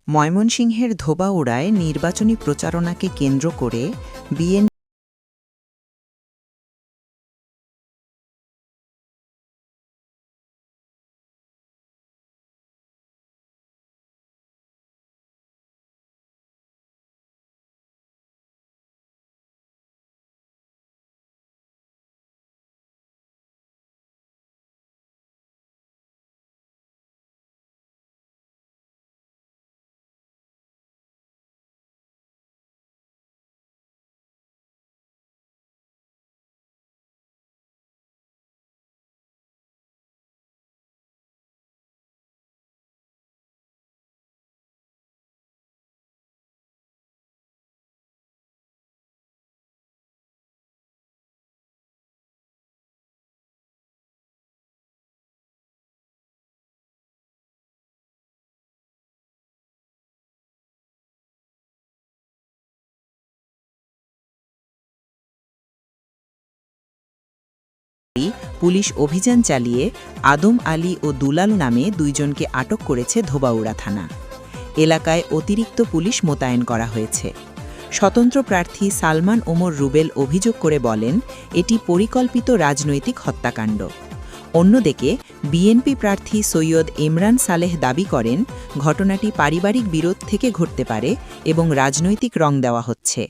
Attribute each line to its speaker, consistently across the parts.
Speaker 1: ময়মনসিংহের ধোবাউড়ায় নির্বাচনী প্রচারণাকে কেন্দ্র করে বিএনপি পুলিশ অভিযান চালিয়ে আদম আলী ও দুলাল নামে দুইজনকে আটক করেছে ধোবাউড়া থানা। এলাকায় অতিরিক্ত পুলিশ মোতায়েন করা হয়েছে। স্বতন্ত্র প্রার্থী সালমান ওমর রুবেল অভিযোগ করে বলেন, এটি পরিকল্পিত রাজনৈতিক হত্যাকাণ্ড। অন্যদিকে বিএনপি প্রার্থী সৈয়দ ইমরান সালেহ দাবি করেন, ঘটনাটি পারিবারিক বিরোধ থেকে ঘটতে পারে এবং রাজনৈতিক রং দেওয়া হচ্ছে।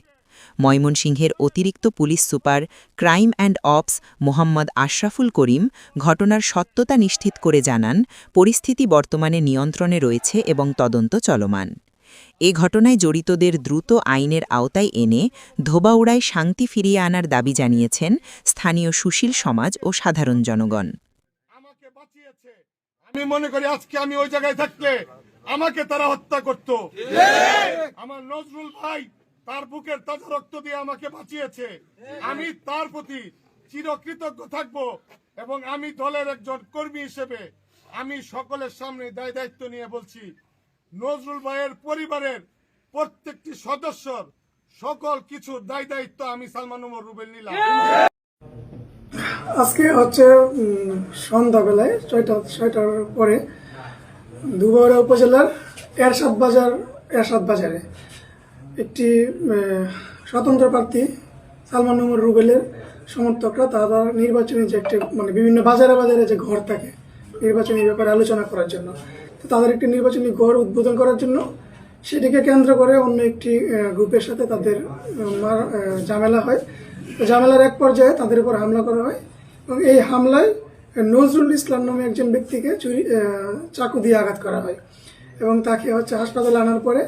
Speaker 1: ময়মনসিংহের অতিরিক্ত police super crime and ops Mohammad Ashraful Karim ঘটনার সত্যতা নিশ্চিত করে জানান, পরিস্থিতি বর্তমানে নিয়ন্ত্রণে রয়েছে এবং তদন্ত চলমান। এ ঘটনায় জড়িতদের দ্রুত আইনের আওতায় এনে ধোবাউড়ায় শান্তি ফিরিয়ে আনার দাবি জানিয়েছেন স্থানীয় সুশীল সমাজ ও সাধারণ জনগণ।
Speaker 2: আমি মনে করি আজকে আমি ওই জায়গায় থাকলে আমাকে তারা হত্যা করত। আমার নজরুল ভাই তার বুকের তাজা রক্ত দিয়ে আমাকে বাঁচিয়েছে। আমি তার প্রতি চিরকৃতজ্ঞ থাকব এবং আমি দলের একজন কর্মী হিসেবে আমি সকলের সামনে দায়িত্ব নিয়ে বলছি, নজরুল ভাইয়ের পরিবারের প্রত্যেকটি সদস্যর সকল কিছুর দায়িত্ব আমি সালমান ওমর রুবেল নিলাম।
Speaker 3: আজকে হচ্ছে সন্ধ্যাবেলায় 6টার পরে ধোবাউড়া উপজেলার এরশাদ বাজারে একটি স্বতন্ত্র প্রার্থী সালমান ওমর রুবেলের সমর্থকরা তারা নির্বাচনী যে একটি বিভিন্ন বাজারে যে ঘর থাকে নির্বাচনী ব্যাপারে আলোচনা করার জন্য, তো তাদের একটি নির্বাচনী ঘর উদ্বোধন করার জন্য সেটিকে কেন্দ্র করে অন্য একটি গ্রুপের সাথে তাদের ঝামেলা হয়। ঝামেলার এক পর্যায়ে তাদের উপর হামলা করা হয় এবং এই হামলায় নজরুল ইসলাম নামে একজন ব্যক্তিকে চাকু দিয়ে আঘাত করা হয় এবং তাকে হাসপাতালে আনার পরে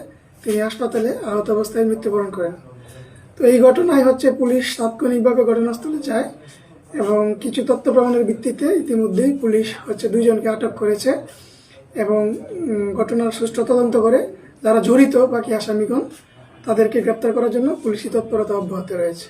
Speaker 3: তিনি হাসপাতালে আহত অবস্থায় মৃত্যুবরণ করেন। তো এই ঘটনায় পুলিশ তাৎক্ষণিকভাবে ঘটনাস্থলে যায় এবং কিছু তথ্য প্রমাণের ভিত্তিতে ইতিমধ্যেই পুলিশ দুইজনকে আটক করেছে এবং ঘটনার সুষ্ঠু তদন্ত করে যারা জড়িত বাকি আসামিগণ তাদেরকে গ্রেপ্তার করার জন্য পুলিশি তৎপরতা অব্যাহত রয়েছে।